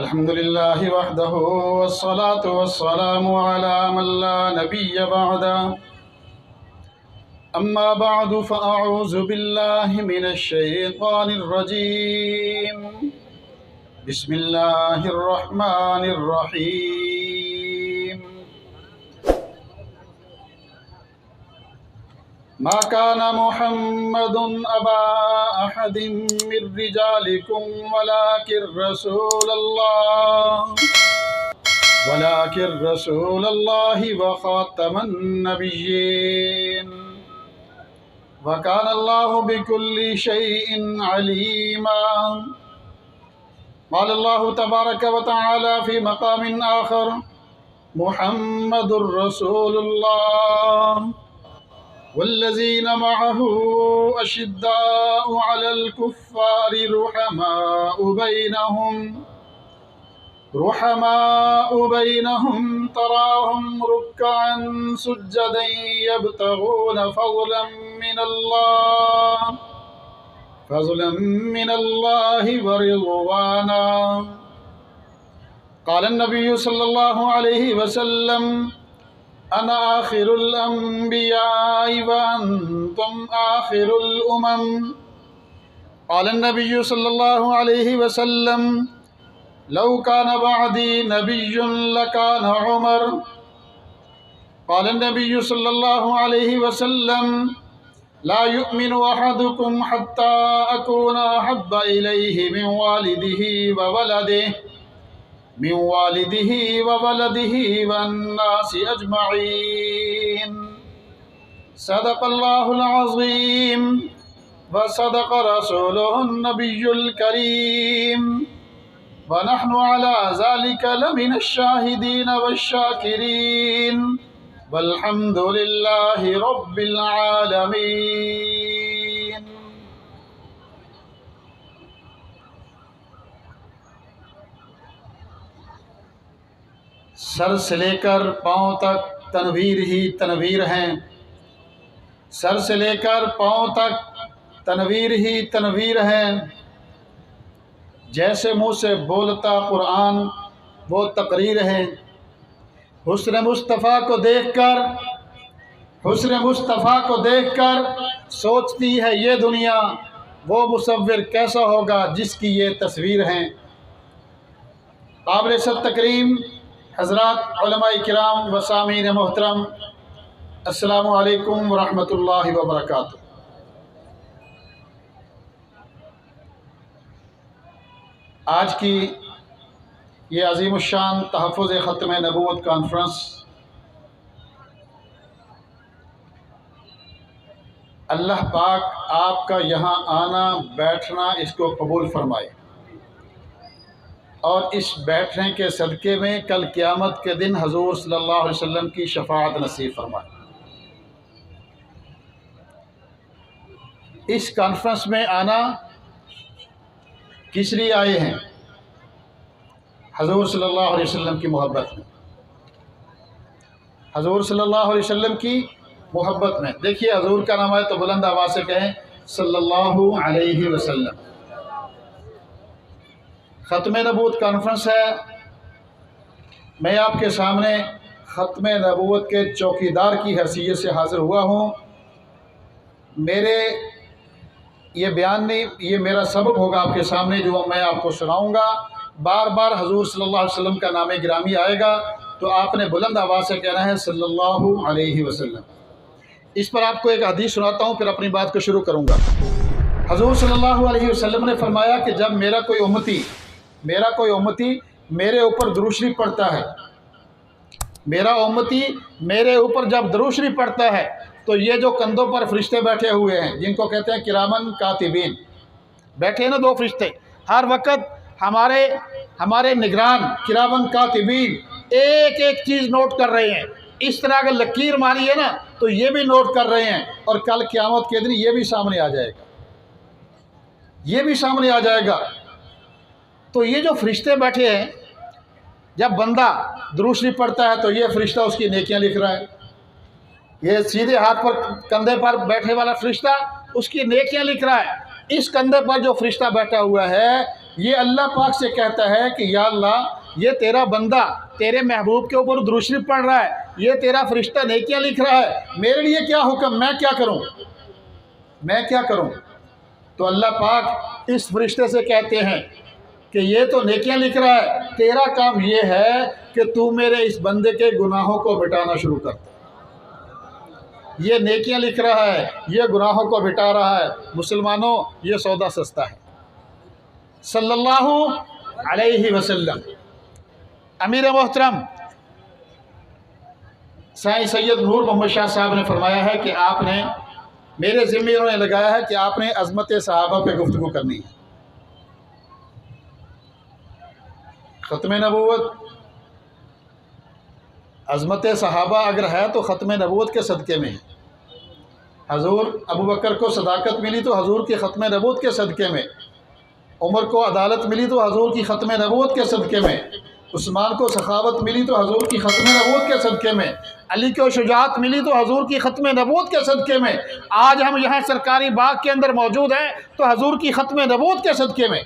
अल्हम्दुलिल्लाहि वहदहु वस्सलातु वस्सलामु अला मन ला नबिय्य बअदा अम्मा बअदु फ़अऊज़ु बिल्लाहि मिनश शैतानिर रजीम बिस्मिल्लाहिर रहमानिर रहीम मा काना मुहम्मदुन अबा अहदिम मिर रिजालिकुम वलाकिर रसूलल्लाहि व खातमन नबिय्यीन व काना अल्लाहु बिकुल्लि शैइन अलीमा। क़ाल अल्लाहु तबारक व तआला फ़ी मक़ामिन आख़र मुहम्मदुर रसूलुल्लाह वल्लज़ीना मअहु अशिद्दाउ अलल कुफ़्फ़ारि रुहमाउ बैनहुम तराहुम रुक्कअन सुज्जदन यब्तगून फ़ज़लन मिनल्लाहि व रिज़वाना। क़ाल नबिय्यु सल्लल्लाहु अलैहि वसल्लम अना आखिरुल अंबियाइ व अंतुम आखिरुल उमम। क़ाल नबिय्यु सल्लल्लाहु अलैहि वसल्लम लौ काना बअदी नबिय्युन लकाना उमर। क़ाल नबिय्यु सल्लल्लाहु अलैहि वसल्लम ला युमिनु अहदुकुम हत्ता अकूना अहब्बा इलैहि मिन वालिदिही व वलदिही वन्नासि अजमईन। सदक़ल्लाहुल अज़ीम व सदक़ रसूलुहुन नबियुल करीम व नहनु अला ज़ालिका लमिनश शाहिदीन वश्शाकिरीन वल्हम्दुलिल्लाहि रब्बिल आलमीन। सर से लेकर पाँव तक तनवीर ही तनवीर हैं। सर से लेकर पाँव तक तनवीर ही तनवीर हैं। जैसे मुँह से बोलता कुरान वो तकरीर है। हुस्न मुस्तफ़ा को देखकर सोचती है ये दुनिया वो मुसव्विर कैसा होगा जिसकी ये तस्वीर हैं। काबिल इज़्ज़त तकरीम हज़रात उलमाए किराम व सामीन मोहतरम, अस्सलामु अलैकुम व रहमतुल्लाहि व बरकातुहू। आज की ये अज़ीमुश्शान तहफ़्फ़ुज़ ख़त्म नबूवत कॉन्फ्रेंस अल्लाह पाक आपका यहाँ आना बैठना इसको कबूल फरमाए और इस बैठने के सदक़े में कल क़यामत के दिन हज़ूर सल्लल्लाहु अलैहि वसल्लम की शफ़ाअत नसीब फरमाए। इस कॉन्फ्रेंस में आना किस लिए आए हैं? हज़ूर सल्लल्लाहु अलैहि वसल्लम की मोहब्बत में, हज़ूर सल्लल्लाहु अलैहि वसल्लम की मोहब्बत में। देखिए हज़ूर का नाम है तो बुलंद आवाज़ से कहें सल्लल्लाहु अलैहि वसल्लम। ख़त्म नबूवत कॉन्फ्रेंस है। मैं आपके सामने ख़त्म नबूवत के चौकीदार की हैसियत से हाज़िर हुआ हूँ। मेरे ये बयान नहीं, ये मेरा सबक होगा आपके सामने जो मैं आपको सुनाऊँगा। बार बार हज़ूर सल्लल्लाहु अलैहि वसल्लम का नाम गिरामी आएगा तो आपने बुलंद आवाज़ से कहना है सल्लल्लाहु अलैहि वसल्लम। इस पर आपको एक हदीस सुनाता हूँ फिर अपनी बात को शुरू करूँगा। हज़ूर सल्लल्लाहु अलैहि वसल्लम ने फरमाया कि जब मेरा कोई उम्मती मेरे ऊपर दुरूद शरीफ पढ़ता है, मेरा उम्मती मेरे ऊपर जब दुरूद शरीफ पढ़ता है तो ये जो कंधों पर फरिश्ते बैठे हुए हैं जिनको कहते हैं किरामन कातिबीन, बैठे हैं ना दो फरिश्ते, हर वक्त हमारे निगरान किरामन कातिबीन एक एक चीज़ नोट कर रहे हैं। इस तरह अगर लकीर मारी है ना तो ये भी नोट कर रहे हैं और कल क़यामत के दिन ये भी सामने आ जाएगा, तो ये जो फरिश्ते बैठे हैं, जब बंदा दुरूद शरीफ पढ़ता है तो ये फरिश्ता उसकी नेकियां लिख रहा है। ये सीधे हाथ पर कंधे पर बैठे वाला फरिश्ता उसकी नेकियां लिख रहा है। इस कंधे पर जो फरिश्ता बैठा हुआ है ये अल्लाह पाक से कहता है कि या अल्लाह, ये तेरा बंदा तेरे महबूब के ऊपर दुरूद शरीफ पढ़ रहा है, ये तेरा फरिश्ता नेकियां लिख रहा है, मेरे लिए क्या हुक्म, मैं क्या करूं, मैं क्या करूं? तो अल्लाह पाक इस फरिश्ते से कहते हैं कि ये तो नेकियां लिख रहा है, तेरा काम ये है कि तू मेरे इस बंदे के गुनाहों को मिटाना शुरू कर। ये नेकियां लिख रहा है, ये गुनाहों को मिटा रहा है। मुसलमानों, ये सौदा सस्ता है। सल्लल्लाहु अलैहि वसल्लम। अमीर मोहतरम साईं सैयद नूर मोहम्मद शाह साहब ने फरमाया है कि आपने मेरे ज़िम्मे उन्होंने लगाया है कि आपने अज़मत सहाबा पे गुफ्तगू करनी है। ख़त्म नबूवत, अज़मत सहाबा अगर है तो ख़त्म नबूवत के सदक़े में है। हज़ूर अबू बकर को सदाकत मिली तो हज़ूर की ख़त्म नबूवत के सदक़े में, उमर को अदालत मिली तो हज़ूर की ख़त्म नबूवत के सदक़े में, उस्मान को सखावत मिली तो हज़ूर की ख़त्म नबूवत के सदक़े में, अली को शुजाअत मिली तो हज़ूर की ख़त्म नबूवत के सदक़े में। आज हम यहाँ सरकारी बाग के अंदर मौजूद हैं तो हज़ूर की ख़त्म नबूवत के सदक़े में।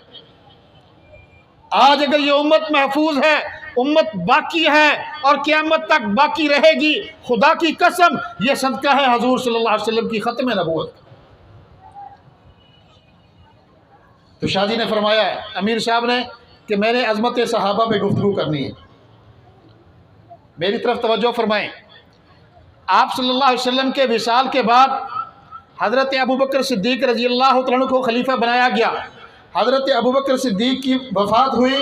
आज अगर ये उम्मत महफूज है, उम्मत बाकी है और क़यामत तक बाकी रहेगी, खुदा की कसम ये सदका है हज़ूर सल्लल्लाहु अलैहि वसल्लम की ख़त्म नबूवत। तो शाह जी ने फरमाया, अमीर साहब ने, कि मैंने अज़मत सहाबा पे गुफ्तगू करनी है। मेरी तरफ तवज्जो फरमाएं। आप सल्लल्लाहु अलैहि वसल्लम के विसाल के बाद हज़रत अबू बकर सिद्दीक़ रज़ी अल्लाह तआला अन्हु को खलीफा बनाया गया। हज़रत अबू बकर सिद्दीक़ की वफ़ात हुई,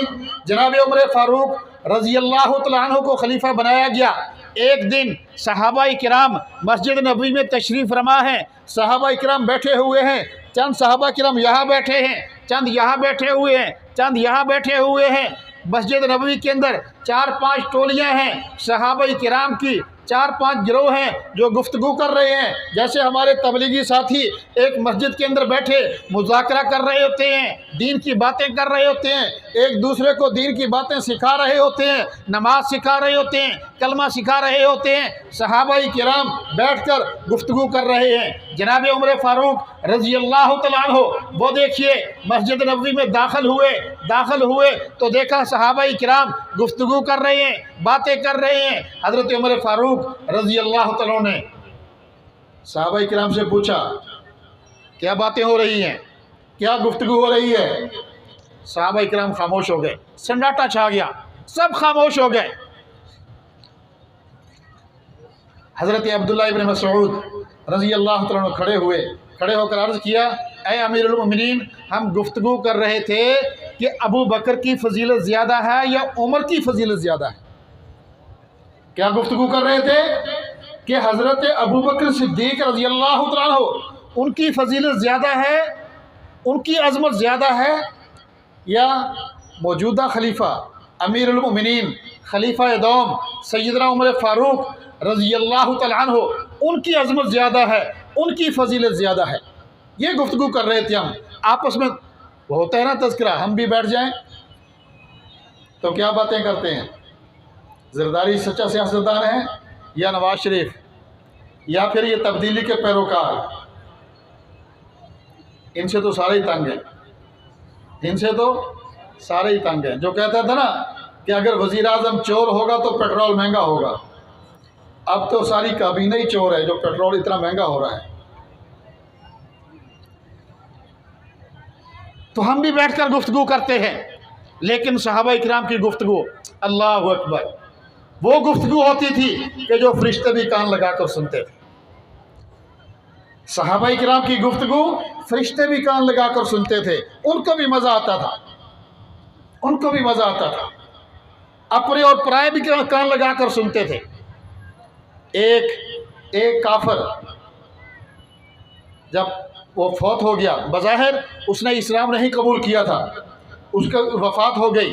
जनाब उमर फ़ारूक रज़ी अल्लाह तआला अन्हु को खलीफा बनाया गया। एक दिन सहाबा किराम मस्जिद नबवी में तशरीफ़ फरमा हैं, सहाबा किराम बैठे हुए हैं, चंद सहाबा किराम यहाँ बैठे हैं, चंद यहाँ बैठे हुए हैं, चंद यहाँ बैठे हुए हैं। मस्जिद नबवी के अंदर 4-5 टोलियाँ हैं सहाबा किराम की, 4-5 गिरोह हैं जो गुफ्तगू कर रहे हैं। जैसे हमारे तबलीगी साथी एक मस्जिद के अंदर बैठे मुज़ाकरा कर रहे होते हैं, दीन की बातें कर रहे होते हैं, एक दूसरे को दीन की बातें सिखा रहे होते हैं, नमाज सिखा रहे होते हैं, कलमा सिखा रहे होते हैं। सहाबा किराम बैठकर गुफ्तगू कर रहे हैं। जनाब उमर फ़ारूक रज़ी अल्लाह तआला अन्हु वो देखिए मस्जिद नबवी में दाखिल हुए तो देखा सहाबा किराम गुफ्तगू कर रहे हैं, बातें कर रहे हैं। हज़रत उमर फ़ारूक रज़ी अल्लाह तआला ने सहाबा किराम से पूछा, क्या बातें हो रही हैं, क्या गुफ्तगू हो रही है? सहाबा किराम खामोश हो गए, सन्नाटा छा गया, सब खामोश हो गए। हज़रत अब्दुल्लाह इब्न मसऊद रज़ी अल्लाह तआला अन्हु खड़े होकर अर्ज़ किया, ऐ अमीरुल मोमिनीन, हम गुफ्तगू कर रहे थे कि अबू बकर की फजीलत ज़्यादा है या उमर की फजीलत ज़्यादा है। क्या गुफ्तगू कर रहे थे कि हज़रत अबू बकर सिद्दीक़ रज़ी अल्लाह तआला अन्हु उनकी फजीलत ज़्यादा है, उनकी अज़मत ज़्यादा है, या मौजूदा खलीफा अमीरुल मोमिनीन खलीफा दौम सैयदना उमर फ़ारूक रज़ी अल्लाह तआला अन्हु उनकी अज़मत ज़्यादा है, उनकी फजीलत ज़्यादा है। ये गुफ्तगू कर रहे थे हम आपस में। वो होता है ना तज़किरा, हम भी बैठ जाएं तो क्या बातें करते हैं, ज़रदारी सच्चा सियासतदान है या नवाज शरीफ या फिर ये तब्दीली के पैरोकार? इनसे तो सारे ही तंग हैं, इनसे तो सारे ही तंग हैं। जो कहता था ना कि अगर वज़ीर आज़म चोर होगा तो पेट्रोल महंगा होगा, अब तो सारी काबीना ही चोर है जो पेट्रोल इतना महंगा हो रहा है। तो हम भी बैठकर गुफ्तगू करते हैं, लेकिन सहाबा किराम की गुफ्तगू, अल्लाह अकबर, वो गुफ्तगू होती थी कि जो फरिश्ते भी कान लगाकर सुनते थे। सहाबा किराम की गुफ्तगू फरिश्ते भी कान लगाकर सुनते थे, उनको भी मज़ा आता था, उनको भी मज़ा आता था। अपने और पराए भी कान लगाकर सुनते थे। एक काफिर जब वो फौत हो गया, बज़ाहिर उसने इस्लाम नहीं कबूल किया था, उसका वफ़ात हो गई।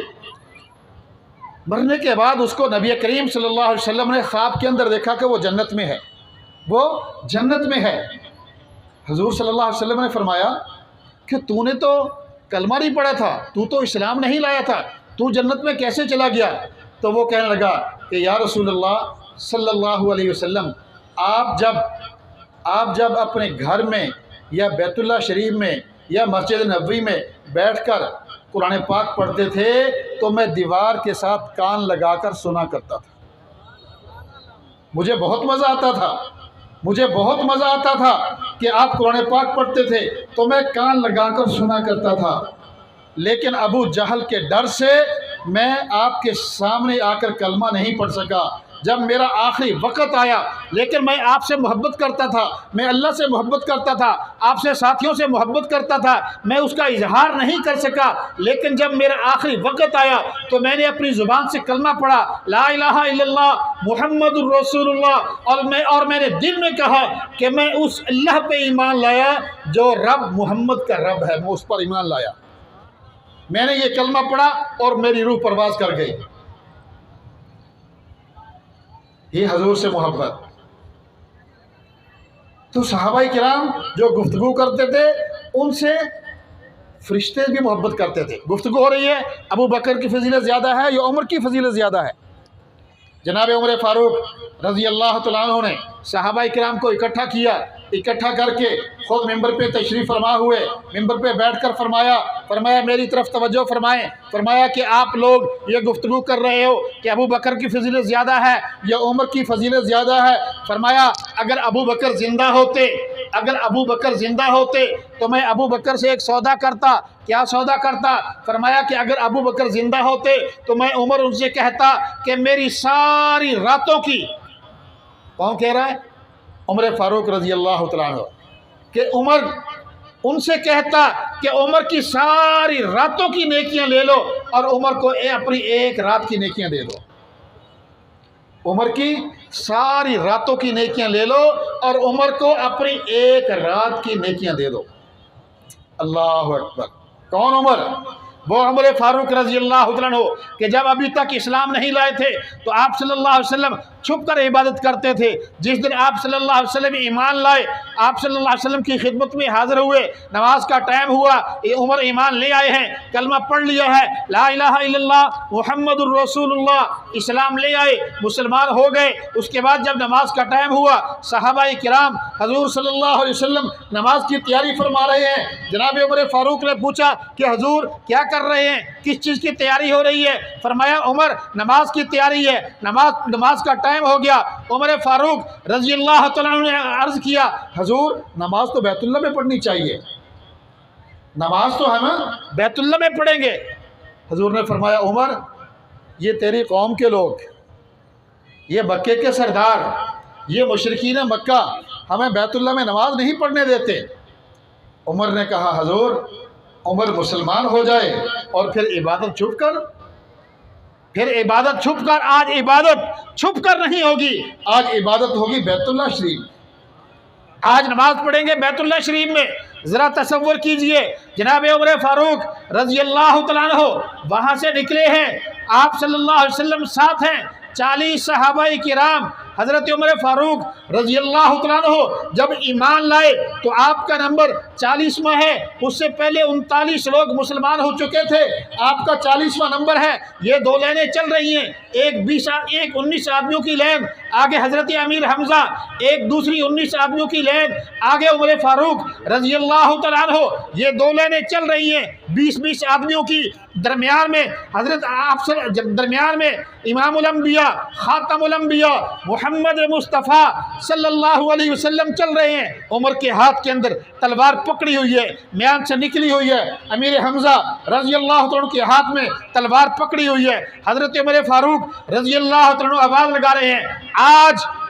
मरने के बाद उसको नबी करीम सल्लल्लाहु अलैहि वसल्लम ने ख्वाब के अंदर देखा कि वो जन्नत में है, वो जन्नत में है। हुज़ूर सल्लल्लाहु अलैहि वसल्लम ने फरमाया कि तूने तो कलमा नहीं पढ़ा था, तू तो इस्लाम नहीं लाया था, तू जन्नत में कैसे चला गया? तो वो कहने लगा कि या रसूलल्लाह सल्लल्लाहु अलैहि वसल्लम, आप जब अपने घर में या बैतुल्लाह शरीफ में या मस्जिद नबवी में बैठकर कुरान पाक पढ़ते थे तो मैं दीवार के साथ कान लगाकर सुना करता था। मुझे बहुत मज़ा आता था, मुझे बहुत मज़ा आता था कि आप कुरान पाक पढ़ते थे तो मैं कान लगाकर सुना करता था। लेकिन अबू जहल के डर से मैं आपके सामने आकर कलमा नहीं पढ़ सका। जब मेरा आखिरी वक़्त आया, लेकिन मैं आपसे मोहब्बत करता था, मैं अल्लाह से मोहब्बत करता था, आपसे साथियों से मोहब्बत करता था, मैं उसका इजहार नहीं कर सका। लेकिन जब मेरा आखिरी वक़्त आया तो मैंने अपनी ज़ुबान से कलमा पढ़ा, ला इलाहा इल्लल्लाह मुहम्मदुर रसूलुल्लाह, और मैंने दिल में कहा कि मैं उस अल्लाह पे ईमान लाया जो रब मोहम्मद का रब है, मैं उस पर ईमान लाया। मैंने ये कलमा पढ़ा और मेरी रूह परवाज़ कर गई। ये हजूर से मोहब्बत। तो सहाबाई किराम जो गुफ्तगू करते थे उनसे फरिश्ते भी मोहब्बत करते थे। गुफ्तगू हो रही है, अबू बकर की फजीलत ज़्यादा है या उमर की फजीलत ज़्यादा है? जनाब उमर फ़ारूक रज़ी अल्लाह तआला अन्हु ने सहाबाई किराम को इकट्ठा किया, इकट्ठा करके खुद मिंबर पे तशरीफ़ फरमा हुए, मिंबर पे बैठकर फरमाया मेरी तरफ तवज्जो फरमाएं। फरमाया कि आप लोग ये गुफ्तगू कर रहे हो कि अबू बकर की फजीलत ज़्यादा है या उमर की फजीलत ज़्यादा है। फरमाया अगर अबू बकर ज़िंदा होते तो मैं अबू बकर से एक सौदा करता। क्या सौदा करता? फरमाया कि अगर अबू बकर ज़िंदा होते तो मैं उमर उनसे कहता कि मेरी सारी रातों की, कौन कह रहा है? उमर फ़ारूक रज़ी अल्लाह तआला अन्हु, कि उमर उनसे कहता कि उमर की सारी रातों की नेकियां ले लो और उमर को अपनी एक रात की नेकियां दे दो। उमर की सारी रातों की नेकियां ले लो और उमर को अपनी एक रात की नेकियां दे दो। अल्लाह अकबर। कौन उमर? वो उमर फ़ारूक रज़ी अल्लाह तआला अन्हु कि जब अभी तक इस्लाम नहीं लाए थे तो आप सल्लल्लाहु अलैहि वसल्लम छुप कर इबादत करते थे। जिस दिन आप सल्लल्लाहु अलैहि वसल्लम ईमान लाए, आप सल्लल्लाहु अलैहि वसल्लम की खिदमत में हाजिर हुए, नमाज का टाइम हुआ, ये उमर ईमान ले आए हैं, कलमा पढ़ लिया है, ला इलाहा इल्लल्लाह मुहम्मदुर रसूलुल्लाह, इस्लाम ले आए, मुसलमान हो गए। उसके बाद जब नमाज का टाइम हुआ, सहाबाए किराम हजूर सल्लल्लाहु अलैहि वसल्लम नमाज की तैयारी फरमा रहे हैं। जनाब उमर फ़ारूक ने पूछा कि हजूर क्या कर रहे हैं, किस चीज़ की तैयारी हो रही है? फरमाया उमर नमाज की तैयारी है, नमाज का टाइम हो गया। उमर फ़ारूक रज़ी अल्लाह तआला अन्हु ने अर्ज़ किया, हजूर नमाज तो बैतुल्ला में पढ़नी चाहिए, नमाज तो हम बैतुल्ला में पढ़ेंगे। हजूर ने फरमाया उमर ये तेरी कौम के लोग, ये मक्के के सरदार, ये मुशरिकीन मक्का हमें बैतुल्ला में नमाज नहीं पढ़ने देते। उमर ने कहा हजूर उमर मुसलमान हो जाए और फिर इबादत छुप कर, आज इबादत छुप कर नहीं होगी, आज इबादत होगी बैतुल्ला शरीफ। आज नमाज पढ़ेंगे बैतुल्ला शरीफ में। ज़रा तसव्वुर कीजिए, जनाब उमर फ़ारूक रज़ी अल्लाह तआला अन्हु वहाँ से निकले हैं, आप सल्लल्लाहु अलैहि वसल्लम साथ हैं, 40 सहाबाए किराम। हज़रत उमर फ़ारूक रज़ी अल्लाह तआला अन्हु जब ईमान लाए तो आपका नंबर 40वां है, उससे पहले 39 लोग मुसलमान हो चुके थे, आपका 40वां नंबर है। ये दो लाइनें चल रही हैं, एक 19 आदमियों की लाइन, आगे हज़रत अमीर हमज़ा, एक दूसरी 19 आदमियों की लाइन, आगे उमर फ़ारूक रज़ी अल्लाह तआला अन्हु। ये दो लाइनें चल रही हैं 20-20 आदमियों की। दरमियान में हज़रत आप दरमियान में इमामुल अंबिया खातमुल अंबिया मोहम्मद मुस्तफ़ा सल्लल्लाहु अलैहि वसल्लम चल रहे हैं। उमर के हाथ के अंदर तलवार पकड़ी हुई है, म्यान से निकली हुई है। अमीर हमज़ा रज़ी अल्लाह तआला के हाथ में तलवार पकड़ी हुई है। हज़रत उमर फ़ारूक रज़ी अल्लाह तआला आवाज़ लगा रहे हैं,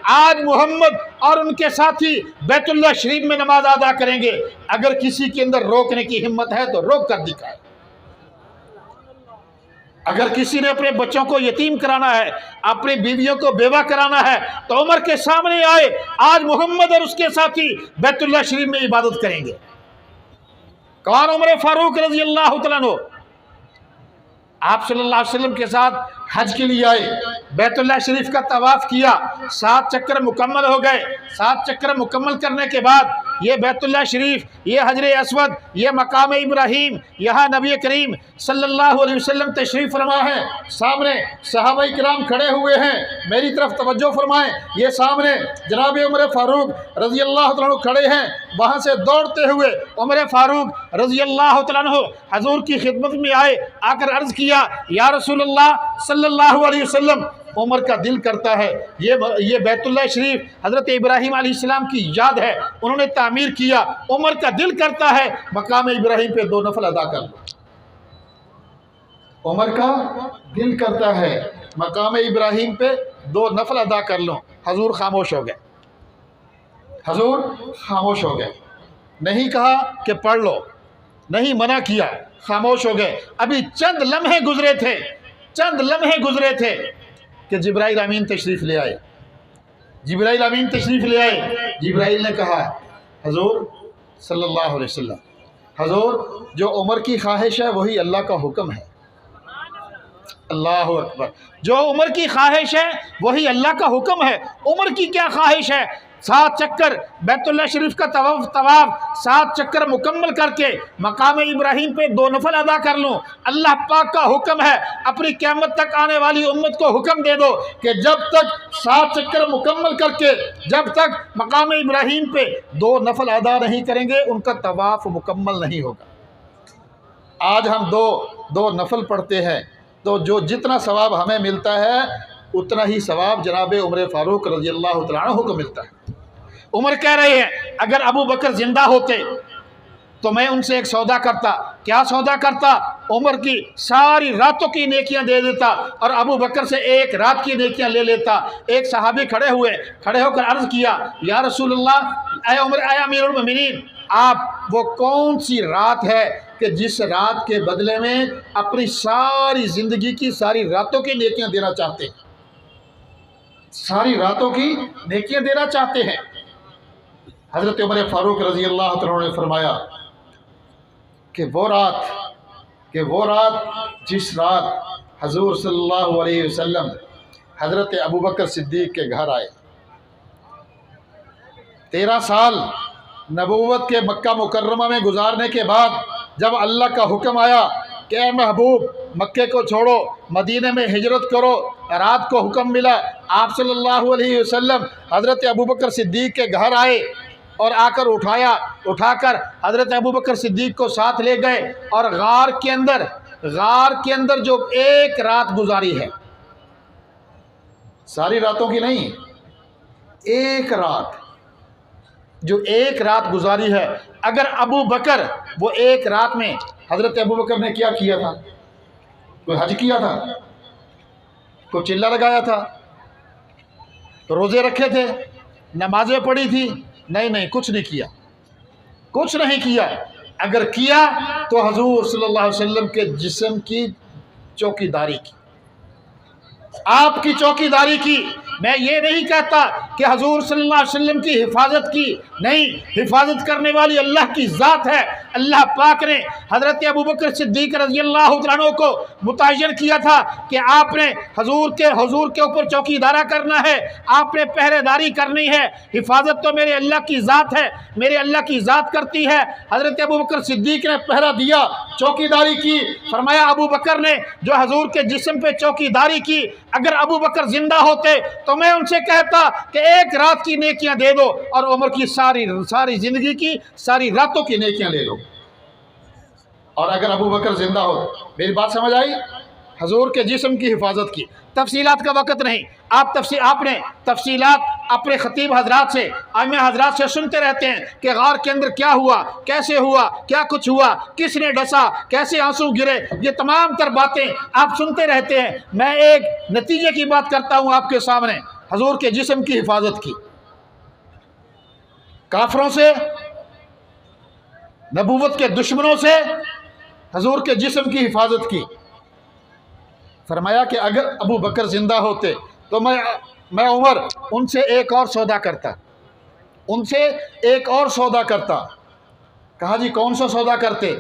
आज मोहम्मद और उनके साथी बैतुल्ला शरीफ में नमाज अदा करेंगे। अगर किसी के अंदर रोकने की हिम्मत है तो रोक कर दिखाए। अगर किसी ने अपने बच्चों को यतीम कराना है, अपनी बीवियों को बेवा कराना है, तो उमर के सामने आए, आज मोहम्मद और उसके साथी बैतुल्ला शरीफ में इबादत करेंगे। कौन? उमर फ़ारूक रज़ी अल्लाह तआला अन्हु। आप सल्लल्लाहु अलैहि वसल्लम के साथ हज के लिए आए, बैतुल्ला शरीफ का तवाफ़ किया, 7 चक्कर मुकम्मल हो गए। 7 चक्कर मुकम्मल करने के बाद ये बैतुल्लाह शरीफ, ये हजर अस्वद, ये मकाम इब्राहीम, यहाँ नबी करीम सल्लल्लाहु अलैहि वसल्लम तशरीफ़ फरमा है। सामने सहाबा किराम खड़े हुए हैं, मेरी तरफ तवज्जो फरमाएं। ये सामने जनाब उमर फ़ारूक रज़ी अल्लाह तआला अन्हु खड़े हैं। वहाँ से दौड़ते हुए उमर फ़ारूक रज़ी अल्लाह तआला अन्हु हजूर की खिदमत में आए, आकर अर्ज़ किया, या रसूलल्लाह सल्लल्लाहु अलैहि वसल्लम, उमर का दिल करता है ये बैतुल्लाह शरीफ हज़रत इब्राहीम अलैहिस्सलाम की याद है, उन्होंने तामीर किया, उमर का दिल करता है मकाम इब्राहीम पे 2 नफल अदा कर लो। उमर का दिल करता है मकाम इब्राहीम पे 2 नफल अदा कर लो। हजूर खामोश हो गए, हजूर खामोश हो गए। नहीं कहा कि पढ़ लो, नहीं मना किया, खामोश हो गए। अभी चंद लम्हे गुजरे थे, चंद लम्हे गुजरे थे कि जिब्राइल अमीन तशरीफ़ ले आए। जिब्राइल अमीन तशरीफ़ ले आए। जिब्राइल ने कहा, हजूर सल्लल्लाहु अलैहि वसल्लम, हजूर जो उमर की ख्वाहिश है वही अल्लाह का हुक्म है। अल्लाह अकबर। जो उमर की ख्वाहिश है वही अल्लाह का हुक्म है। उमर की क्या ख्वाहिश है? 7 चक्कर बैतुल्लाह शरीफ का तवाफ 7 चक्कर मुकम्मल करके मकाम इब्राहीम पे 2 नफल अदा कर लूँ। अल्लाह पाक का हुक्म है, अपनी क़यामत तक आने वाली उम्मत को हुक्म दे दो कि जब तक 7 चक्कर मुकम्मल करके जब तक मकाम इब्राहीम पे 2 नफल अदा नहीं करेंगे उनका तवाफ मुकम्मल नहीं होगा। आज हम दो नफल पढ़ते हैं तो जो जितना सवाब हमें मिलता है उतना ही सवाब जनाब उमर फ़ारूक रज़ी अल्लाह तआला अन्हु को मिलता है। उमर कह रहे हैं, अगर अबू बकर जिंदा होते तो मैं उनसे एक सौदा करता। क्या सौदा करता? उमर की सारी रातों की नेकियां दे देता और अबू बकर से एक रात की नेकियां ले लेता। एक सहाबी खड़े होकर अर्ज़ किया, या रसूलल्लाह, ऐ उमर, ऐ अमीरुल मोमिनीन, आप वो कौन सी रात है कि जिस रात के बदले में अपनी सारी ज़िंदगी की सारी रातों की नेकियां देना चाहते हैं, सारी रातों की नेकियां देना चाहते हैं? हज़रत उमर फ़ारूक रज़ी अल्लाह तआला ने फरमाया कि वो रात जिस रात हजूर सल्लल्लाहु अलैहि वसल्लम हज़रत अबू बकर सिद्दीक़ के घर आए। 13 साल नबूवत के मक्का मुकर्रमा में गुजारने के बाद जब अल्लाह का हुक्म आया कि ए महबूब, मक्के को छोड़ो, मदीने में हिजरत करो, रात को हुक्म मिला, आप सल्लल्लाहु अलैहि वसल्लम हज़रत अबू बकर सिद्दीक़ के घर आए और आकर उठाकर हज़रत अबू बकर सिद्दीक़ को साथ ले गए और गार के अंदर जो एक रात गुजारी है, सारी रातों की नहीं, एक रात, जो एक रात गुजारी है, अगर अबू बकर वो एक रात में, हज़रत अबू बकर ने क्या किया था? कोई हज किया था? कोई चिल्ला लगाया था? तो रोज़े रखे थे? नमाजें पढ़ी थी? नहीं, कुछ नहीं किया, कुछ नहीं किया। अगर किया तो हजूर सल्लल्लाहु अलैहि वसल्लम के जिस्म की चौकीदारी की, आपकी चौकीदारी की। मैं ये नहीं कहता कि हजूर सल्लल्लाहु अलैहि वसल्लम की हिफाजत की, नहीं, हिफाजत करने वाली अल्लाह की ज़ात है। अल्लाह पाक ने हज़रत अबू बकर सिद्दीक़ रज़ी अल्लाह तआला अन्हु को मुतय्यन किया था कि आपने हजूर के ऊपर चौकीदारा करना है, आपने पहरेदारी करनी है। हिफाजत तो मेरे अल्लाह की ज़ात है, मेरे अल्लाह की ज़ात करती है। हज़रत अबू बकर सिद्दीक़ ने पहरा दिया, चौकीदारी की। फरमाया अबू बकर ने जो हजूर के जिस्म पे चौकीदारी की, अगर अबू बकर जिंदा होते तो मैं उनसे कहता कि एक रात की नेकियां दे दो और उमर की सारी जिंदगी की सारी रातों की नेकियां ले लो। और अगर अबू बकर जिंदा हो, मेरी बात समझ आई? हजूर के जिस्म की हिफाजत की। तफसीलात का वक़्त नहीं, आपने तफसीलात अपने ख़तीब हजरात से, आइमा हजरात से सुनते रहते हैं कि गार के अंदर क्या हुआ, कैसे हुआ, क्या कुछ हुआ, किसने डसा, कैसे आंसू गिरे, ये तमाम तर बातें आप सुनते रहते हैं। मैं एक नतीजे की बात करता हूँ आपके सामने, हजूर के जिस्म की हिफाजत की, काफरों से, नबूवत के दुश्मनों से हजूर के जिस्म की हिफाजत की। फरमाया कि अगर अबू बकर ज़िंदा होते तो मैं उमर उनसे एक और सौदा करता, उनसे एक और सौदा करता। कहा जी कौन सा सौदा करते?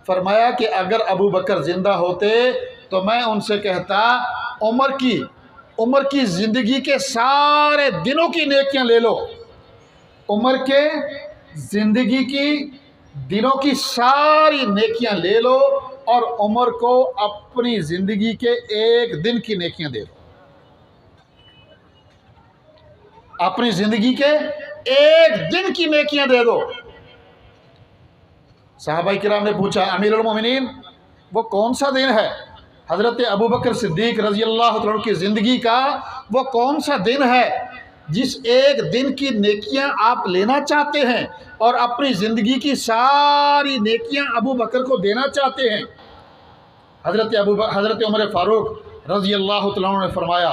फरमाया कि अगर अबू बकर ज़िंदा होते तो मैं उनसे कहता उमर की ज़िंदगी के सारे दिनों की नेकियां ले लो, उमर के ज़िंदगी की दिनों की सारी नेकियां ले लो और उम्र को अपनी ज़िंदगी के एक दिन की नेकियां दे दो। अपनी ज़िंदगी के एक दिन की नेकियां दे दो। सहाबाई किराम ने पूछा, अमीरुल मोमिनीन वो कौन सा दिन है? हज़रत अबू बकर सिद्दीक रज़ी अल्लाह तआला की ज़िंदगी का वो कौन सा दिन है जिस एक दिन की नेकियां आप लेना चाहते हैं और अपनी ज़िंदगी की सारी नेकियां अबू बकर को देना चाहते हैं? हज़रत उमर फ़ारूक रज़ी अल्लाह तआला ने फरमाया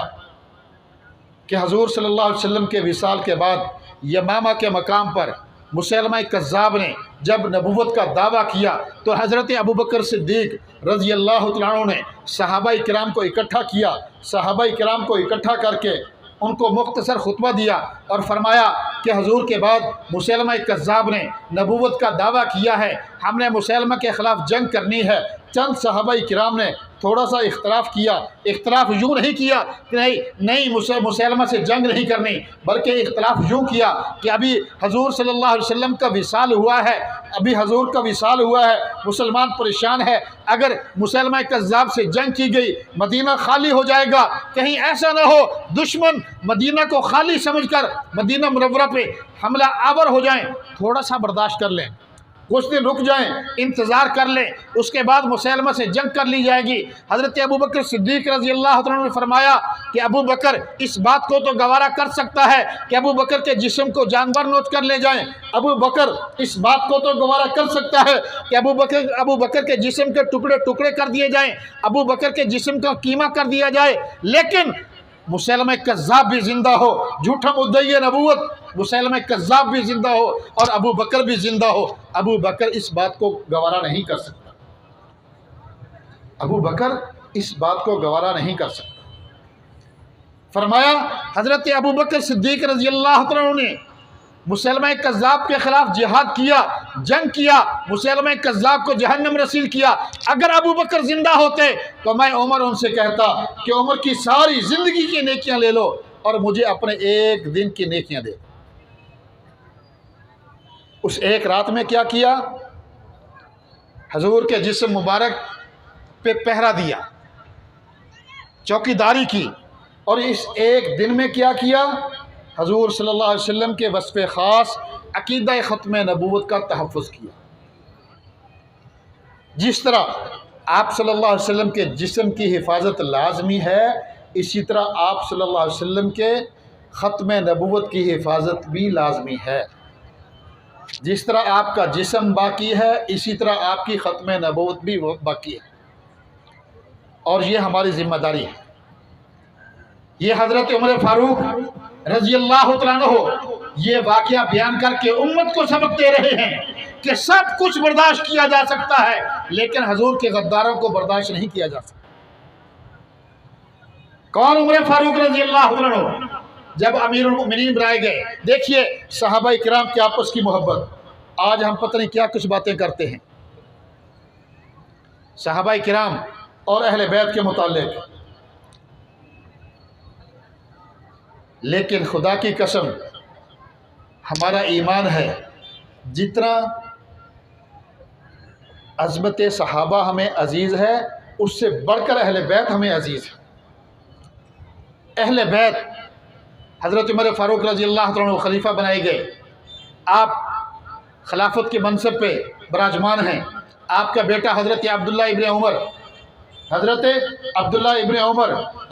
कि हजूर सल्लल्लाहु अलैहि वसल्लम के विसाल के बाद यमामा के मकाम पर मुसैलमा कज़्ज़ाब ने जब नबूवत का दावा किया तो हज़रत अबू बकर सिद्दीक रज़ी अल्लाह तआला अन्हु ने सहाबाई किराम को इकट्ठा किया। सहाबाई किराम को इकट्ठा करके उनको मुख्तसर खुतबा दिया और फरमाया कि हजूर के बाद मुसैलमा कज़्ज़ाब ने नबूवत का दावा किया है, हमने मुसैलमा के ख़िलाफ़ जंग करनी है। चंद सहाबाई किराम ने थोड़ा सा इख्तलाफ किया। इख्तलाफ यूँ नहीं किया कि नहीं मुसैलमा से जंग नहीं करनी, बल्कि इख्तलाफ यूँ किया कि अभी हजूर सल्लल्लाहु अलैहि वसल्लम का विसाल हुआ है, अभी हजूर का विसाल हुआ है, मुसलमान परेशान है, अगर मुसैलमा कज़्ज़ाब से जंग की गई मदीना खाली हो जाएगा, कहीं ऐसा ना हो दुश्मन मदीना को खाली समझकर मदीना मुनव्वरा पे हमला आवर हो जाएं, थोड़ा सा बर्दाश्त कर लें, कुछ दिन रुक जाएं, इंतज़ार कर लें, उसके बाद मुसैलमा से जंग कर ली जाएगी। हज़रत अबू बकर सिद्दीक रज़ी अल्लाह तआला ने फरमाया कि अबू बकर इस बात को तो गवारा कर सकता है कि अबू बकर के जिस्म को जानवर नोच कर ले जाएं, अबू बकर इस बात को तो गवारा कर सकता है कि अबू बकर के जिस्म के टुकड़े टुकड़े कर दिए जाएँ, अबू बकर के जिस्म का कीमा कर दिया जाए, लेकिन मुसैलमा कज़्ज़ाब भी ज़िंदा हो, झूठा मुद्दई नबूवत मुसैलमा कज़्ज़ाब भी ज़िंदा हो और अबू बकर भी ज़िंदा हो, अबू बकर इस बात को गवारा नहीं कर सकता। अबू बकर इस बात को गवारा नहीं कर सकता। फरमाया हज़रत अबू बकर सिद्दीक रज़ी अल्लाह तआला ने मुसैलमा कज़्ज़ाब के ख़िलाफ़ जिहाद किया, जंग किया, मुसैलमा कज़्ज़ाब को जहन्नम रसील किया। अगर अबू बकर ज़िंदा होते तो मैं उमर उनसे कहता कि उमर की सारी ज़िंदगी की नेकियां ले लो और मुझे अपने एक दिन की नेकियां दे। उस एक रात में क्या किया? हजूर के जिस्म मुबारक पे पहरा दिया, चौकीदारी की, और इस एक दिन में क्या किया? हजूर सल्लल्लाहु अलैहि वसल्लम के वस्फ़े ख़ास अक़ीदा ख़त्म नबूवत का तहफ़्फ़ुज़ किया। जिस तरह आप सल्लल्लाहु अलैहि वसल्लम के जिस्म की हिफाजत लाजमी है, इसी तरह आप सल्लल्लाहु अलैहि वसल्लम के ख़त्म नबूवत की हिफाजत भी लाजमी है। जिस तरह आपका जिस्म बाकी है, इसी तरह आपकी ख़त्म नबूवत भी बाकी है, और ये हमारी ज़िम्मेदारी है। ये हज़रत उमर फ़ारूक रज़ी अल्लाह तआला अन्हु ये वाक़या बयान करके उम्मत को सबक दे रहे हैं कि सब कुछ बर्दाश्त किया जा सकता है, लेकिन हजूर के गद्दारों को बर्दाश्त नहीं किया जा सकता। कौन? उमर फ़ारूक रज़ी अल्लाह तआला अन्हु जब अमीरुल मोमिनीन बनाए गए। देखिए सहाबाए किराम की आपस की मोहब्बत, आज हम पता नहीं क्या कुछ बातें करते हैं सहाबाए किराम और अहले बैत के मुताल्लिक़, लेकिन खुदा की कसम हमारा ईमान है जितना अज़मत सहाबा हमें अज़ीज़ है, उससे बढ़कर अहले बैत हमें अज़ीज़ है। अहले बैत हज़रत उमर फ़ारूक रज़ी अल्लाह तआला अन्हु खलीफा बनाए गए, आप खिलाफत के मनसब पे विराजमान हैं। आपका बेटा हज़रत अब्दुल्ला इब्न उमर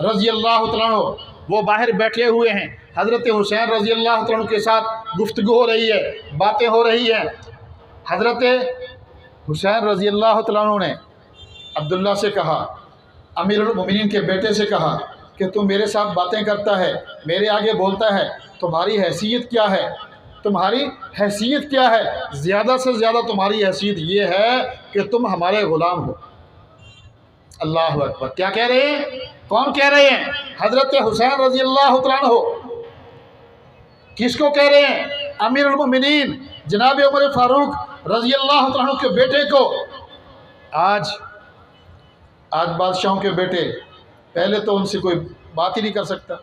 रज़ी अल्लाह तआला अन्हु वो बाहर बैठे हुए हैं। हज़रत हुसैन रज़ी अल्लाह तआला अन्हु के साथ गुफ्तगू हो रही है, बातें हो रही हैं। हज़रत हुसैन रज़ी अल्लाह तआला अन्हु ने अब्दुल्ला से कहा, अमीरुल मोमिनीन के बेटे से कहा कि तू मेरे साथ बातें करता है, मेरे आगे बोलता है, तुम्हारी हैसियत क्या है? तुम्हारी हैसियत क्या है? ज़्यादा से ज़्यादा तुम्हारी हैसियत ये है कि तुम हमारे ग़ुलाम हो। अल्लाह अकबर। क्या कह रहे हैं? कौन कह रहे हैं? हज़रत हुसैन रज़ी अल्लाह तआला अन्हु। किसको कह रहे हैं? अमीरुल मोमिनीन जनाब उमर फ़ारूक रज़ी अल्लाह तआला अन्हु के बेटे को। आज बादशाहों के बेटे, पहले तो उनसे कोई बात ही नहीं कर सकता,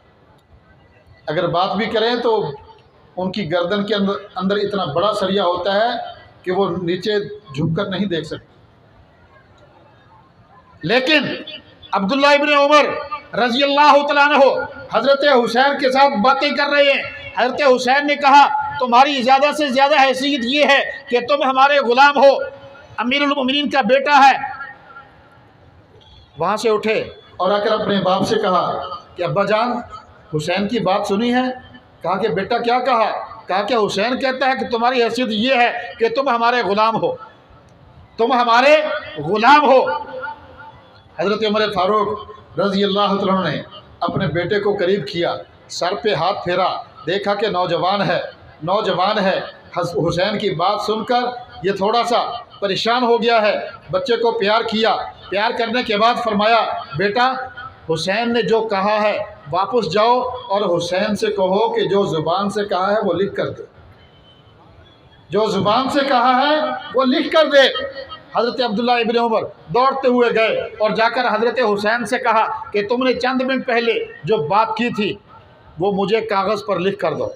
अगर बात भी करें तो उनकी गर्दन के अंदर इतना बड़ा सरिया होता है कि वो नीचे झुककर नहीं देख सकते। लेकिन अब्दुल्ला इब्न उमर रज़ी अल्लाह तआला अन्हु हज़रत हुसैन के साथ बातें कर रहे हैं। हज़रत हुसैन ने कहा, तुम्हारी ज़्यादा से ज़्यादा हैसियत ये है कि तुम हमारे ग़ुलाम हो, अमीरुल मोमिनीन का बेटा है। वहाँ से उठे और आकर अपने बाप से कहा कि अब्बा जान, हुसैन की बात सुनी है? कहा कि बेटा क्या कहा? कहा कि हुसैन कहता है कि तुम्हारी हैसियत ये है कि तुम हमारे ग़ुलाम हो, तुम हमारे ग़ुलाम हो। हज़रत उमर फ़ारूक रज़ी अल्लाह तआला अन्हु ने अपने बेटे को करीब किया, सर पे हाथ फेरा, देखा कि नौजवान है। हुसैन की बात सुनकर ये थोड़ा सा परेशान हो गया है। बच्चे को प्यार किया, प्यार करने के बाद फरमाया, बेटा हुसैन ने जो कहा है वापस जाओ और हुसैन से कहो कि जो ज़ुबान से कहा है वो लिख कर दे, जो ज़ुबान से कहा है वो लिख कर दे। हज़रत अब्दुल्ला इब्न उमर दौड़ते हुए गए और जाकर हज़रत हुसैन से कहा कि तुमने चंद मिनट पहले जो बात की थी वो मुझे कागज़ पर लिख कर दो,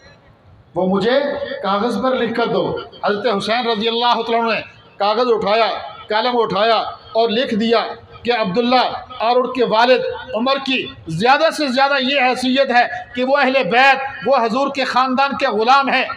वो मुझे कागज़ पर लिख कर दो। हज़रत हुसैन रज़ी अल्लाह तआला अन्हु ने कागज़ उठाया, कलम उठाया और लिख दिया कि अब्दुल्ला और उनके वालिद उमर की ज़्यादा से ज़्यादा ये हैसियत है कि वो अहले बैत, वो हजूर के ख़ानदान के ग़ुलाम हैं,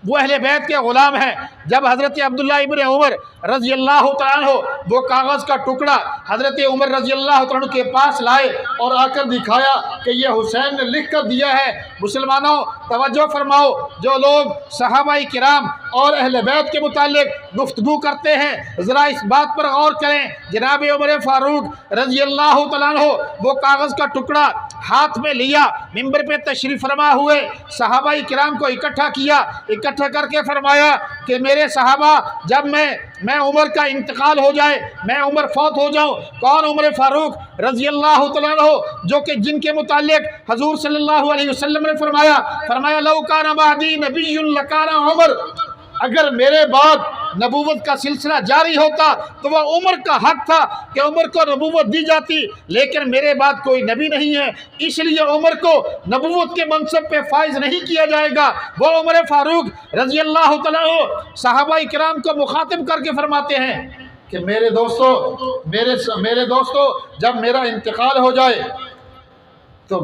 वो अहले बैत के ग़ुलाम हैं। जब हज़रत अब्दुल्ला इब्न उमर रज़ी अल्लाह तआला अन्हु वो कागज़ का टुकड़ा हज़रत उमर रज़ी अल्लाह तआला अन्हु के पास लाए और आकर दिखाया कि ये हुसैन ने लिख कर दिया है। मुसलमानों तवज्जो फरमाओ, जो लोग सहाबाए किराम और अहले बैत के मुतालिक गुफ्तगू करते हैं ज़रा इस बात पर गौर करें। जनाब उमर फ़ारूक रज़ी अल्लाह तआला अन्हु वो कागज़ का टुकड़ा हाथ में लिया, मिंबर पे तशरीफ़ फरमा हुए, सहाबाए किराम को इकट्ठा करके फरमाया कि मेरे सहाबा, जब मैं उमर का इंतकाल हो जाए, मैं उमर फौत हो जाऊं, कौन? उमर फ़ारूक रज़ी अल्लाह तआला अन्हु, जो कि जिनके मुतालिक हजूर सल्लल्लाहु अलैहि वसल्लम ने फरमाया लौ काना बअदी नबिय्युन लकाना उमर, अगर मेरे बाद नबूवत का सिलसिला जारी होता तो वह उमर का हक था कि उमर को नबूवत दी जाती, लेकिन मेरे बाद कोई नबी नहीं है, इसलिए उमर को नबूवत के मनसब पे फाइज नहीं किया जाएगा। वो उमर फ़ारूक रज़ी अल्लाह तआला अन्हु सहाबाए किराम को मुखातिब करके फरमाते हैं कि मेरे दोस्तों जब मेरा इंतकाल हो जाए तो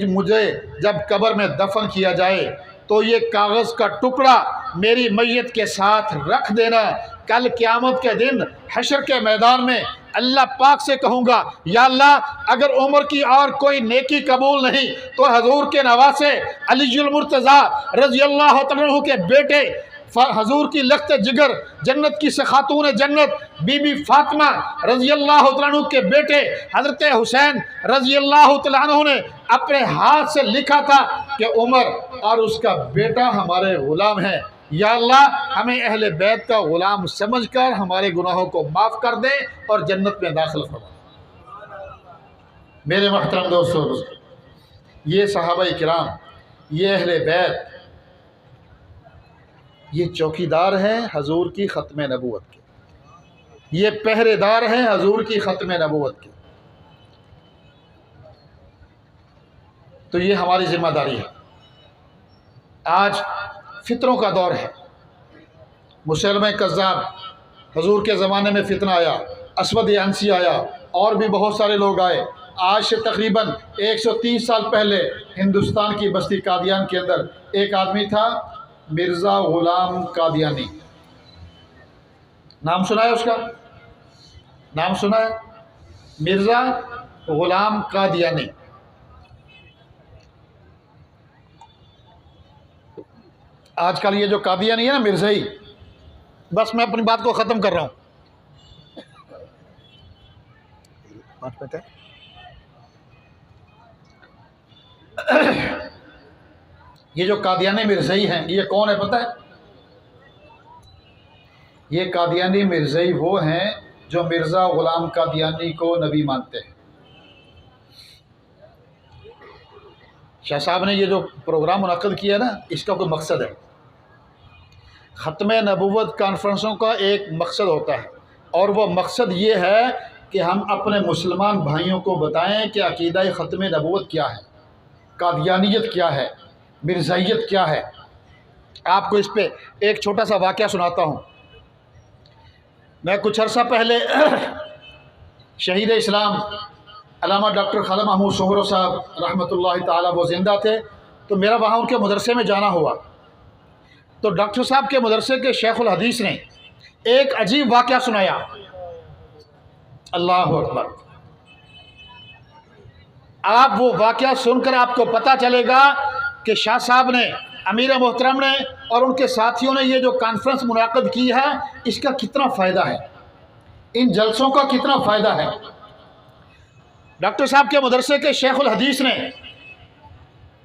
मुझे जब कब्र में दफन किया जाए तो ये कागज़ का टुकड़ा मेरी मैयत के साथ रख देना। कल क़यामत के दिन हशर के मैदान में अल्लाह पाक से कहूँगा, या अल्लाह, अगर उमर की और कोई नेकी कबूल नहीं तो हजूर के नवासे अलीजुल मुर्तज़ा रज़ी अल्लाह तआला अन्हु के बेटे, हजूर की लख्त जिगर, जन्नत की से खातून जन्नत बीबी फातिमा रज़ी अल्लाह तआला अन्हु के बेटे हज़रत हुसैन रज़ी अल्लाह तआला अन्हु ने अपने हाथ से लिखा था कि उमर और उसका बेटा हमारे ग़ुलाम हैं। या अल्लाह, हमें अहले बैत का ग़ुलाम समझकर हमारे गुनाहों को माफ़ कर दे और जन्नत में दाखिल फरमा। मेरे मोहतरम दोस्तों, ये सहाबाए किराम, ये अहले बैत, ये चौकीदार हैं हजूर की ख़त्म नबूवत के, ये पहरेदार हैं हजूर की ख़त्म नबूवत के। तो ये हमारी ज़िम्मेदारी है। आज फितरों का दौर है, मुसलमान कज़्ज़ाब, हजूर के ज़माने में फितना आया, असवद अंसी आया और भी बहुत सारे लोग आए। आज से तकरीबन 130 साल पहले हिंदुस्तान की बस्ती कादियान के अंदर एक आदमी था, मिर्ज़ा ग़ुलाम कादियानी। नाम सुना है उसका? नाम सुना है? मिर्ज़ा ग़ुलाम कादियानी। आजकल ये जो कादियानी है ना, मिर्ज़ाई, बस मैं अपनी बात को ख़त्म कर रहा हूँ। ये जो कादियानी मिर्ज़ाई हैं, ये कौन है पता है? ये कादियानी मिर्ज़ाई वो हैं जो मिर्ज़ा ग़ुलाम कादियानी को नबी मानते हैं। शाह साहब ने ये जो प्रोग्राम मुनक़्क़िद किया ना, इसका कोई मकसद है। ख़त्म नबूवत कॉन्फ्रेंसों का एक मकसद होता है और वह मकसद ये है कि हम अपने मुसलमान भाइयों को बताएं कि अक़ीदा ख़त्म नबूवत क्या है, कादियानियत क्या है। मिर्ज़ाइयत क्या है। आपको इस पे एक छोटा सा वाक़या सुनाता हूँ। मैं कुछ अर्सा पहले शहीद इस्लाम अल्लामा डॉक्टर ख़ालिद महमूद सोहरो साहब रहमतुल्लाहि ताला वो ज़िंदा थे, तो मेरा वहाँ उनके मदरसे में जाना हुआ। तो डॉक्टर साहब के मदरसे के शेखुल हदीस ने एक अजीब वाक़या सुनाया। अल्लाह अकबर। आप वो वाक़या सुनकर आपको पता चलेगा कि शाह साहब ने, अमीर मोहतरम ने और उनके साथियों ने ये जो कॉन्फ्रेंस मुनाक़द की है, इसका कितना फ़ायदा है, इन जलसों का कितना फ़ायदा है। डॉक्टर साहब के मदरसे के शेखुल हदीस ने,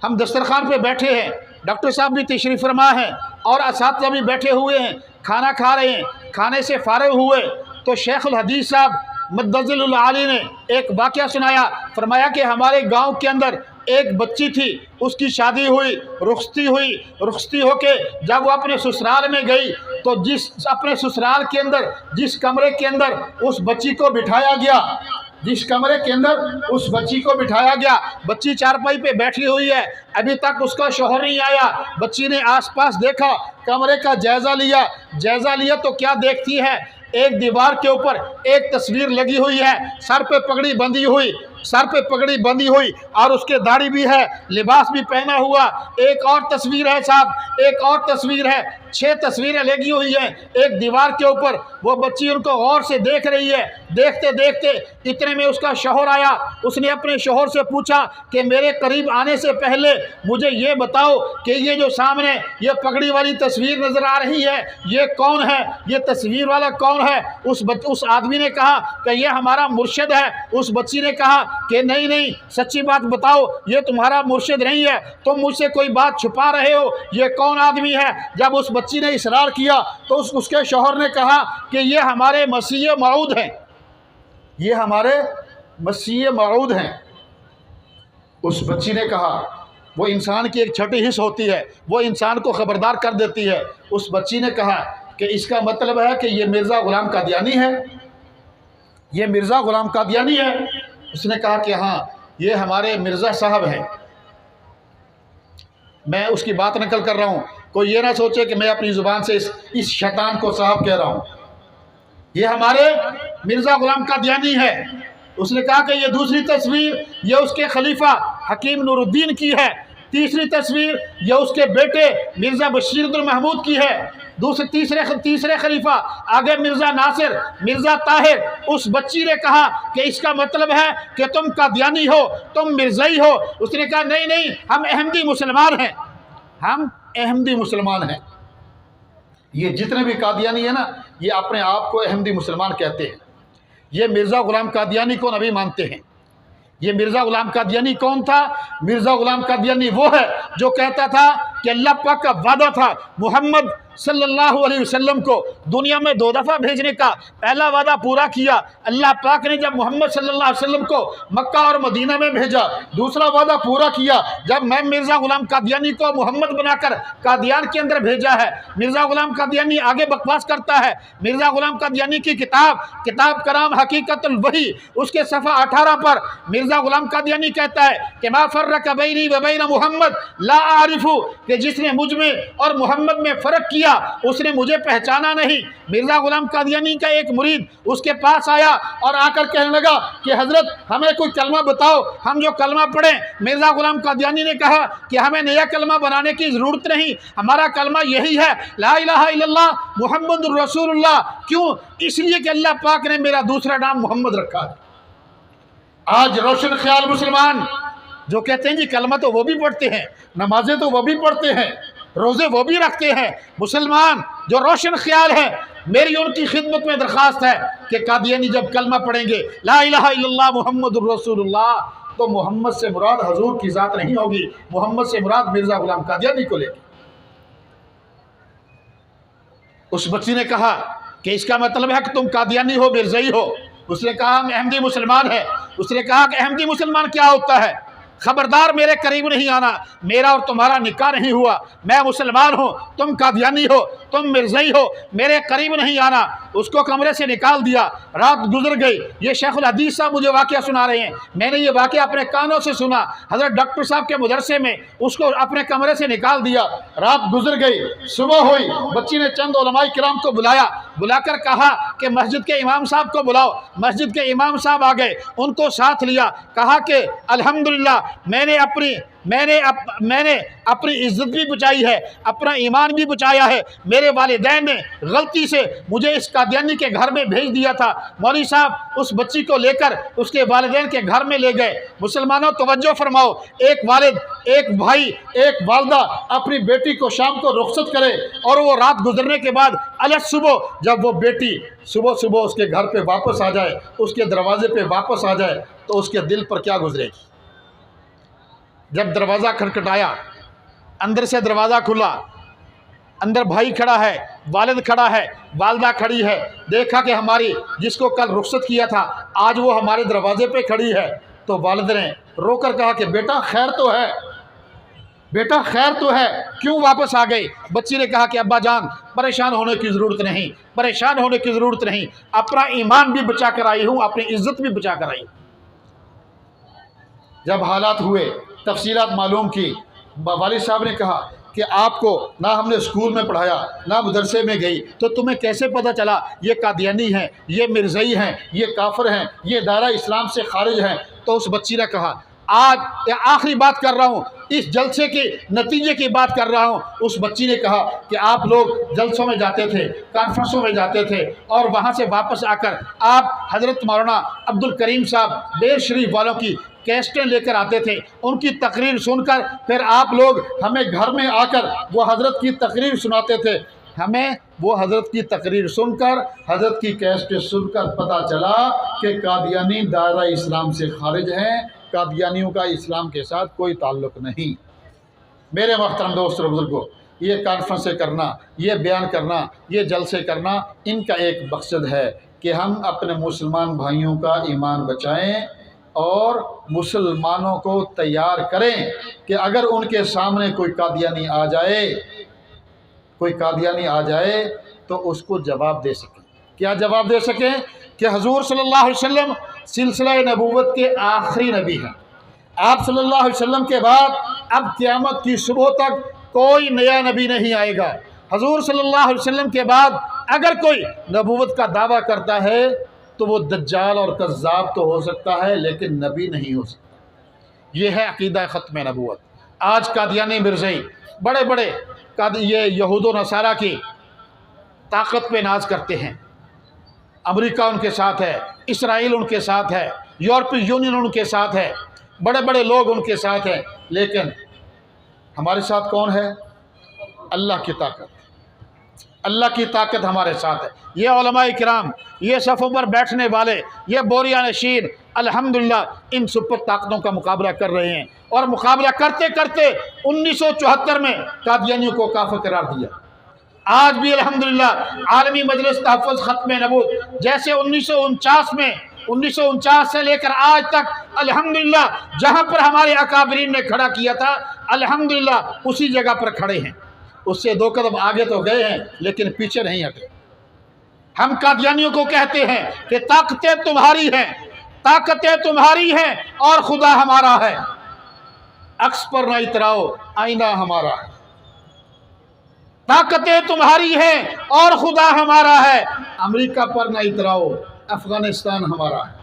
हम दस्तरखान पे बैठे हैं, डॉक्टर साहब भी तशरीफ़ फरमा हैं और असातिज़ा भी बैठे हुए हैं, खाना खा रहे हैं। खाने से फारिग हुए तो शेखुल हदीस साहब मद्दज़िल आली ने एक वाक़या सुनाया। फरमाया कि हमारे गांव के अंदर एक बच्ची थी, उसकी शादी हुई, रुखसती होके जब वो अपने ससुराल में गई तो अपने ससुराल के अंदर जिस कमरे के अंदर उस बच्ची को बिठाया गया, बच्ची चारपाई पे बैठी हुई है, अभी तक उसका शौहर नहीं आया। बच्ची ने आसपास देखा, कमरे का जायज़ा लिया तो क्या देखती है, एक दीवार के ऊपर एक तस्वीर लगी हुई है, सर पे पगड़ी बंधी हुई और उसके दाढ़ी भी है, लिबास भी पहना हुआ। एक और तस्वीर है साहब, 6 तस्वीरें लगी हुई हैं एक दीवार के ऊपर। वो बच्ची उनको गौर से देख रही है। देखते देखते इतने में उसका शौहर आया। उसने अपने शौहर से पूछा कि मेरे करीब आने से पहले मुझे ये बताओ कि ये जो सामने ये पगड़ी वाली तस्वीर नज़र आ रही है, ये कौन है, ये तस्वीर वाला कौन है। उस आदमी ने कहा कि ये हमारा मुर्शिद है। उस बच्ची ने कहा कि नहीं, सच्ची बात बताओ, ये तुम्हारा मुर्शिद नहीं है, तुम मुझसे कोई बात छुपा रहे हो, ये कौन आदमी है। जब उस बच्ची ने इसरार किया तो उसके शौहर ने कहा कि ये हमारे मसीह मऊद हैं, उस बच्ची ने कहा, वो इंसान की एक छठी हिस्स होती है, वो इंसान को ख़बरदार कर देती है। उस बच्ची ने कहा कि इसका मतलब है कि ये मिर्ज़ा ग़ुलाम कादियानी है, उसने कहा कि हाँ, ये हमारे मिर्ज़ा साहब हैं। मैं उसकी बात नकल कर रहा हूँ, कोई ये ना सोचे कि मैं अपनी ज़ुबान से इस शैतान को साहब कह रहा हूँ। ये हमारे मिर्ज़ा ग़ुलाम कादियानी है। उसने कहा कि ये दूसरी तस्वीर ये उसके खलीफा हकीम नूरुद्दीन की है, तीसरी तस्वीर ये उसके बेटे मिर्ज़ा बशीर उद्दीन महमूद की है, तीसरे खलीफा आगे मिर्ज़ा नासिर, मिर्ज़ा ताहिर। उस बच्ची ने कहा कि इसका मतलब है कि तुम कादियानी हो, तुम मिर्ज़ाई हो। उसने कहा नहीं, हम अहमदी मुसलमान हैं। ये जितने भी कादियानी है ना, ये अपने आप को अहमदी मुसलमान कहते हैं। ये मिर्ज़ा ग़ुलाम कादियानी को नबी मानते हैं। ये मिर्ज़ा ग़ुलाम कादियानी कौन था? मिर्ज़ा ग़ुलाम कादियानी वो है जो कहता था कि अल्लाह पाक का वादा था मोहम्मद सल्लल्लाहु अलैहि वसल्लम को दुनिया में 2 दफ़ा भेजने का। पहला वादा पूरा किया अल्लाह पाक ने जब मोहम्मद सल्लल्लाहु अलैहि वसल्लम को मक्का और मदीना में भेजा। दूसरा वादा पूरा किया जब मैं मिर्ज़ा ग़ुलाम कादियानी को मोहम्मद बनाकर कादियान के अंदर भेजा है। मिर्ज़ा ग़ुलाम कादियानी आगे बकवास करता है। मिर्ज़ा ग़ुलाम कादियानी की किताब कराम हकीकतुल वही उसके सफ़ा 18 पर मिर्ज़ा ग़ुलाम कादियानी कहता है कि मा फ़र्रक़ बैनी व बैन मुहम्मद ला आरिफु, कि जिसने मुझ में और मोहम्मद में फ़र्क किया उसने मुझे पहचाना नहीं। मिर्ज़ा ग़ुलाम कादियानी का एक मुरीद उसके पास आया और आकर कहने लगा कि हज़रत हमें कोई कलमा बताओ, हम जो कलमा पढ़ें। मिर्ज़ा ग़ुलाम कादियानी ने कहा कि हमें नया कलमा बनाने की ज़रूरत नहीं, हमारा कलमा यही है, ला इलाहा इल्लल्लाह मुहम्मदुर रसूलुल्लाह। क्यों? इसलिए कि अल्लाह पाक ने मेरा दूसरा नाम मोहम्मद रखा है। आज रोशन ख्याल मुसलमान जो कहते हैं जी कलमा तो वो भी पढ़ते हैं, नमाजें तो वो भी पढ़ते हैं, रोज़े वो भी रखते हैं, मुसलमान जो रोशन ख्याल है, मेरी उनकी खिदमत में दरख्वास्त है कि कादियानी जब कलमा पढ़ेंगे ला इलाहा इल्लल्लाह मुहम्मदुर रसूलुल्लाह, तो मोहम्मद से मुराद हजूर की ज़ात नहीं होगी, मोहम्मद से मुराद मिर्ज़ा ग़ुलाम कादियानी को लेगी। उस बच्ची ने कहा कि इसका मतलब है कि तुम कादियानी हो, मिर्ज़ाई हो। उसने कहा हम अहमदी मुसलमान है। उसने कहा कि अहमदी मुसलमान क्या होता है? खबरदार मेरे करीब नहीं आना, मेरा और तुम्हारा निकाह नहीं हुआ, मैं मुसलमान हूँ, तुम कादियानी हो। तुम मिर्ज़ई हो, मेरे करीब नहीं आना। उसको कमरे से निकाल दिया। रात गुजर गई। ये शेखुल हदीस साहब मुझे वाक़या सुना रहे हैं, मैंने ये वाक़या अपने कानों से सुना। हज़रत डॉक्टर साहब के मदरसे में उसको अपने कमरे से निकाल दिया। रात गुजर गई, सुबह हुई। बच्ची ने चंद उलमाए किराम को बुलाकर कहा कि मस्जिद के इमाम साहब को बुलाओ। मस्जिद के इमाम साहब आ गए, उनको साथ लिया, कहा कि अल्हम्दुलिल्लाह मैंने अपनी इज्जत भी बचाई है, अपना ईमान भी बचाया है। मेरे वालिदैन ने गलती से मुझे इस कादियानी के घर में भेज दिया था। मौलवी साहब उस बच्ची को लेकर उसके वालिदैन के घर में ले गए। मुसलमानों तवज्जो फरमाओ, एक वालिद, एक भाई, एक वालदा अपनी बेटी को शाम को रुखसत करे और वो रात गुजरने के बाद अलग सुबह जब वो बेटी सुबह उसके घर पे वापस आ जाए, उसके दरवाजे पे वापस आ जाए, तो उसके दिल पर क्या गुजरेगी। जब दरवाज़ा खटखटाया, अंदर से दरवाज़ा खुला, अंदर भाई खड़ा है, वालिद खड़ा है, वालदा खड़ी है। देखा कि हमारी जिसको कल रुखसत किया था आज वो हमारे दरवाजे पे खड़ी है। तो वालिद ने रोकर कहा कि बेटा खैर तो है, बेटा खैर तो है, क्यों वापस आ गई। बच्ची ने कहा कि अब्बा जान परेशान होने की ज़रूरत नहीं, परेशान होने की ज़रूरत नहीं, अपना ईमान भी बचा कर आई हूँ, अपनी इज्जत भी बचा कर आई। जब हालात हुए, तफसीलात मालूम की, वालिद साहब ने कहा कि आपको ना हमने स्कूल में पढ़ाया, ना मदरसे में गई, तो तुम्हें कैसे पता चला ये कादियानी हैं, ये मिर्ज़ई हैं, ये काफिर हैं, ये दायरा इस्लाम से खारिज हैं। तो उस बच्ची ने कहा, आज आखिरी बात कर रहा हूँ, इस जलसे के नतीजे की बात कर रहा हूँ। उस बच्ची ने कहा कि आप लोग जलसों में जाते थे, कॉन्फ्रेंसों में जाते थे और वहाँ से वापस आकर आप हज़रत मौलाना अब्दुल करीम साहब बेर शरीफ वालों की कैसेटें लेकर आते थे। उनकी तकरीर सुनकर फिर आप लोग हमें घर में आकर वो हज़रत की तकरीर सुनाते थे। हमें वो हज़रत की तकरीर सुनकर, हज़रत की कैसेटें सुनकर पता चला कि कादियानी दायरा इस्लाम से खारिज हैं, कादियानियों का इस्लाम के साथ कोई ताल्लुक़ नहीं। मेरे मोहतरम दोस्तों बुजुर्गों, ये कॉन्फ्रेंसें करना, ये बयान करना, ये जलसे करना, इनका एक मकसद है कि हम अपने मुसलमान भाइयों का ईमान बचाएं और मुसलमानों को तैयार करें कि अगर उनके सामने कोई कादियानी आ जाए तो उसको जवाब दे सकें। क्या जवाब दे सकें कि हजूर सल्लल्लाहु अलैहि वसल्लम सिलसिला नबूवत के आखिरी नबी हैं। आप सल्लल्लाहु अलैहि वसल्लम के बाद अब क़यामत की सुबह तक कोई नया नबी नहीं आएगा। हजूर सल्लल्लाहु अलैहि वसल्लम के बाद अगर कोई नबूवत का दावा करता है तो वो दज्जाल और कज़्ज़ाब तो हो सकता है, लेकिन नबी नहीं हो सकता। ये है अकीदा ख़त्म नबूवत। आज कादियानी मिर्ज़ई बड़े बड़े ये यहूद व नसारा की ताकत पे नाज करते हैं। अमेरिका उनके साथ है, इसराइल उनके साथ है, यूरोपीय यूनियन उनके साथ है, बड़े बड़े लोग उनके साथ हैं, लेकिन हमारे साथ कौन है? अल्लाह की ताकत। अल्लाह की ताकत हमारे साथ है। ये उलमाए किराम, ये सफ़ों पर बैठने वाले, ये बोरिया नशीन अल्हम्दुलिल्लाह इन सुपर ताकतों का मुकाबला कर रहे हैं और मुकाबला करते करते 1974 में कादियानियों को काफिर करार दिया। आज भी अल्हम्दुलिल्लाह आलमी मजलिस तहफ़्फ़ुज़ ख़त्म नबूवत जैसे 1949 से लेकर आज तक अल्हम्दुलिल्लाह जहाँ पर हमारे अकाबरीन ने खड़ा किया था अल्हम्दुलिल्लाह उसी जगह पर खड़े हैं। उससे 2 कदम आगे तो गए हैं लेकिन पीछे नहीं हटे। हम कादियानियों को कहते हैं कि ताकतें तुम्हारी हैं, ताकतें तुम्हारी हैं और खुदा हमारा है। अक्स पर न इतराओ, आईना हमारा है। ताकतें तुम्हारी हैं और खुदा हमारा है। अमेरिका पर न इतराओ, अफगानिस्तान हमारा है।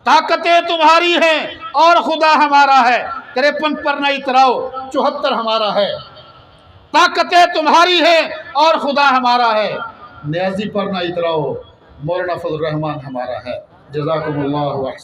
ताकतें तुम्हारी हैं और खुदा हमारा है। 53 पर न इतराओ, 74 हमारा है। ताकतें तुम्हारी हैं और खुदा हमारा है। न्याजी पर न इतराओ, मौलाना फजल रहमान हमारा है। जज़ाकुमुल्लाह।